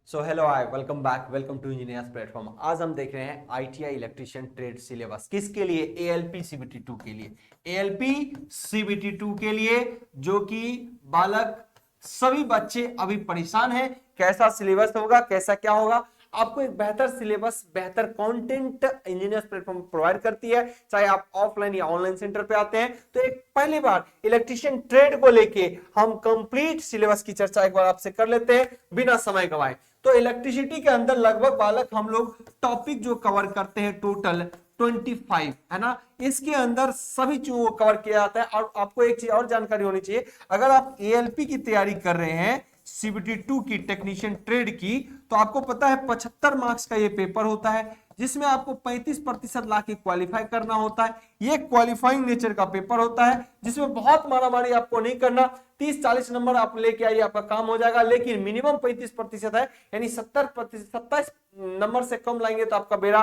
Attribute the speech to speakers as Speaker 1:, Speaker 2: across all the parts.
Speaker 1: So hello hi, welcome back, welcome to engineers platform. आज हम देख रहे हैं आईटीआई इलेक्ट्रिशियन ट्रेड सिलेबस। किसके लिए? एएलपी सीबीटी 2 के लिए। एएलपी सीबीटी 2 के लिए, जो कि बालक सभी बच्चे अभी परेशान हैं। कैसा सिलेबस होगा, कैसा क्या होगा, आपको एक बेहतर सिलेबस, बेहतर कंटेंट इंजीनियर्स प्लेटफॉर्म प्रोवाइड करती है। चाहे आप ऑफलाइन या ऑनलाइन सेंटर पे आते हैं, तो एक पहली बार इलेक्ट्रिशियन ट्रेड को लेके हम कंप्लीट सिलेबस की चर्चा एक बार आपसे कर लेते हैं बिना समय गंवाए। तो इलेक्ट्रिसिटी के अंदर लगभग बालक हम लोग टॉपिक जो कवर करते हैं टोटल 25 है ना। इसके अंदर सभी चीजों को कवर किया जाता है। और आपको एक चीज और जानकारी होनी चाहिए, अगर आप एएलपी की तैयारी कर रहे हैं, सीबीटी 2 की, टेक्नीशियन ट्रेड की, तो आपको पता है 75 मार्क्स का ये पेपर होता है, जिसमें आपको 35% ला के क्वालिफाई करना होता है। ये क्वालिफाइंग नेचर का पेपर होता है, जिसमें बहुत मारामारी आपको नहीं करना। 30-40 नंबर आप लेके आइए, आपका काम हो जाएगा। लेकिन मिनिमम 35% है, यानी 70%, 27 नंबर से कम लाएंगे तो आपका बेड़ा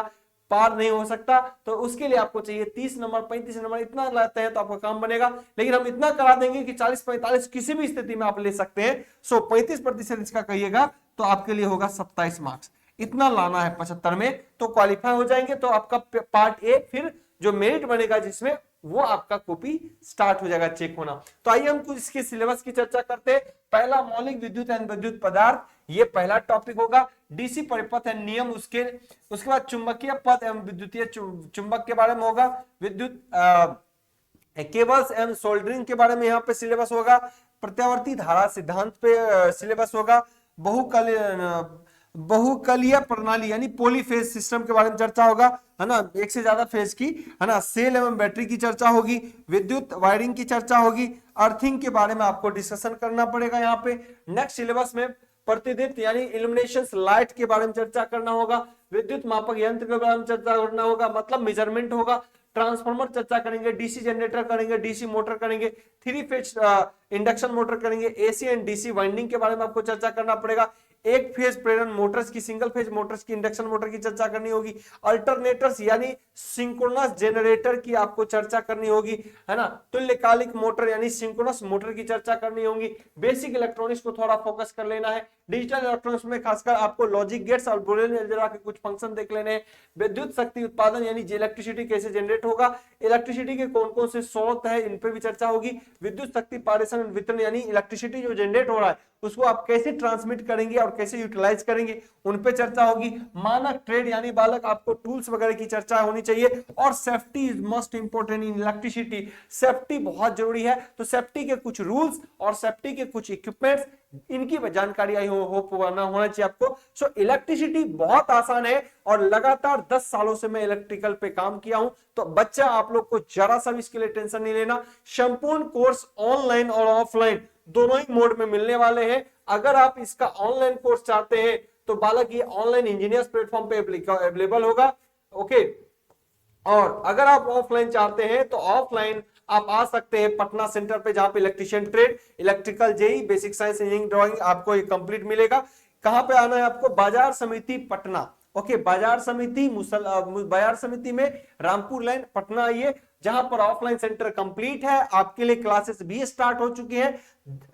Speaker 1: पार नहीं हो सकता। तो उसके लिए आपको चाहिए 30 नंबर, 35 नंबर, इतना लाते हैं तो आपका काम बनेगा। लेकिन हम इतना करा देंगे कि 40-45 किसी भी स्थिति में आप ले सकते हैं। सो 35% इसका कहिएगा तो आपके लिए होगा 27 मार्क्स। इतना लाना है 75 में, तो क्वालिफाई हो जाएंगे। तो आपका पार्ट ए, फिर जो मेरिट बनेगा जिसमें, वो आपका कॉपी स्टार्ट हो जाएगा चेक होना। तो आइए हम कुछ इसके सिलेबस की चर्चा करते हैं। पहला, मौलिक विद्युत एवं विद्युत पदार्थ, ये पहला टॉपिक होगा। डीसी परिपथ एवं नियम, उसके बाद चुंबकीय पथ एवं विद्युतीय चुंबक के बारे में होगा। विद्युत केबल्स एवं सोल्डरिंग के बारे में यहाँ पे सिलेबस होगा। प्रत्यावर्ती धारा सिद्धांत पे सिलेबस होगा। बहुकलीय प्रणाली यानी पॉलीफेज सिस्टम के बारे में चर्चा होगा, है ना, एक से ज्यादा फेज की, है ना। सेल एवं बैटरी की चर्चा होगी। विद्युत वायरिंग की चर्चा होगी। अर्थिंग के बारे में आपको डिस्कशन करना पड़ेगा यहाँ पे। नेक्स्ट सिलेबस में प्रतिदीप्त यानी इल्यूमिनेशन लाइट के बारे में चर्चा करना होगा। विद्युत मापक यंत्र के बारे में चर्चा करना होगा, मतलब मेजरमेंट होगा। ट्रांसफार्मर चर्चा करेंगे, डीसी जनरेटर करेंगे, डीसी मोटर करेंगे, 3 फेज इंडक्शन मोटर करेंगे, एसी एंड डीसी वाइंडिंग के बारे में आपको चर्चा करना पड़ेगा। एक फेज प्रेरण मोटर्स की, सिंगल फेज मोटर्स की, इंडक्शन मोटर की चर्चा करनी होगी। अल्टरनेटर्स यानी सिंक्रोनस जनरेटर की आपको चर्चा करनी होगी, है ना। तुल्यकालिक मोटर यानी सिंक्रोनस मोटर की चर्चा करनी होगी। बेसिक इलेक्ट्रॉनिक्स को थोड़ा फोकस कर लेना है। डिजिटल इलेक्ट्रॉनिक्स में खासकर आपको लॉजिक गेट्स और बुलियन अलजेब्रा के कुछ फंक्शन देख लेने हैं। विद्युत शक्ति उत्पादन यानी इलेक्ट्रिसिटी कैसे जनरेट होगा, इलेक्ट्रिसिटी के कौन कौन से स्रोत है, इन पे भी चर्चा होगी। विद्युत शक्ति पारेषण वितरण यानी इलेक्ट्रिसिटी जो जनरेट हो रहा है उसको आप कैसे ट्रांसमिट करेंगे और कैसे यूटिलाइज करेंगे, उन पे चर्चा होगी। मानक ट्रेड यानी बालक आपको टूल्स वगैरह की चर्चा होनी चाहिए। और safety is most important in electricity, safety बहुत जरूरी है। तो सेफ्टी के कुछ रूल्स और सेफ्टी के कुछ इक्विपमेंट्स, इनकी जानकारी होना चाहिए आपको। सो इलेक्ट्रिसिटी बहुत आसान है और लगातार 10 सालों से मैं इलेक्ट्रिकल पे काम किया हूं। तो बच्चा, आप लोग को जरा सा भी इसके लिए टेंशन नहीं लेना। संपूर्ण कोर्स ऑनलाइन और ऑफलाइन दोनों ही मोड में मिलने वाले हैं। अगर आप इसका ऑनलाइन कोर्स चाहते हैं तो बालक ये ऑनलाइन इंजीनियर्स प्लेटफॉर्म पे अवेलेबल होगा, ओके। और अगर आप ऑफलाइन चाहते हैं तो ऑफलाइन आप आ सकते हैं पटना सेंटर पे, जहां पे electrician trade, electrical JE, basic science, engineering, drawing आपको ये कंप्लीट मिलेगा। कहां पे आना है आपको? बाजार समिति पटना, ओके। बाजार समिति में रामपुर लाइन पटना आइए, जहां पर ऑफलाइन सेंटर कंप्लीट है। आपके लिए क्लासेस भी स्टार्ट हो चुकी हैं।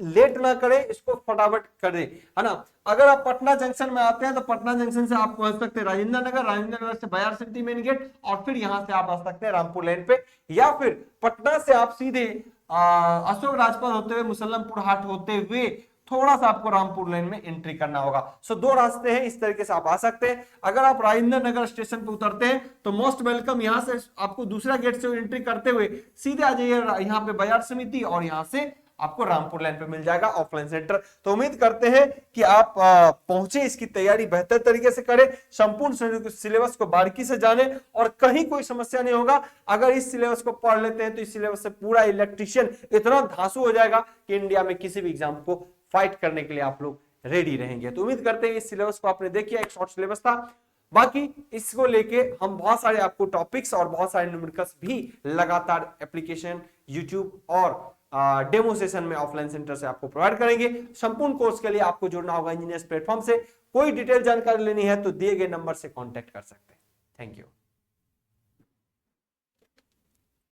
Speaker 1: लेट ना करें, इसको फटाफट करें, है ना। अगर आप पटना जंक्शन में आते हैं तो पटना जंक्शन से आप पहुंच सकते हैं राजेंद्र नगर, राजेंद्र नगर से बाजार समिति मेन गेट, और फिर यहां से आप आ सकते हैं रामपुर लाइन पे। या फिर पटना से आप सीधे अशोक राजपथ होते हुए, मुसल्लमपुर हाट होते हुए थोड़ा सा आपको रामपुर लाइन में एंट्री करना होगा। सो 2 रास्ते हैं, इस तरीके से आप आ सकते हैं। अगर आप राजेंद्र नगर स्टेशन पे उतरते हैं तो मोस्ट वेलकम, यहां से आपको दूसरा गेट से एंट्री करते हुए सीधे आ जाइए यहाँ पे बाजार समिति, और यहां से आपको रामपुर लाइन पे मिल जाएगा ऑफलाइन सेंटर। तो उम्मीद करते हैं कि आप पहुंचे, इसकी तैयारी बेहतर तरीके से करें, संपूर्ण सिलेबस को बारीकी से जाने, और कहीं कोई समस्या नहीं होगा। अगर इस सिलेबस को पढ़ लेते हैं तो इस सिलेबस से पूरा इलेक्ट्रिशियन इतना धांसू हो जाएगा कि इंडिया में किसी भी एग्जाम को फाइट करने के लिए आप लोग रेडी रहेंगे। तो उम्मीद करते हैं इस सिलेबस को आपने देखिए, एक शॉर्ट सिलेबस था। बाकी इसको लेके हम बहुत सारे आपको टॉपिक्स और बहुत सारे न्यूमेरिकल्स भी लगातार एप्लीकेशन, यूट्यूब और डेमो सेशन में ऑफलाइन सेंटर से आपको प्रोवाइड करेंगे। संपूर्ण कोर्स के लिए आपको जुड़ना होगा इंजीनियर्स प्लेटफॉर्म से। कोई डिटेल जानकारी लेनी है तो दिए गए नंबर से कांटेक्ट कर सकते हैं। Thank you.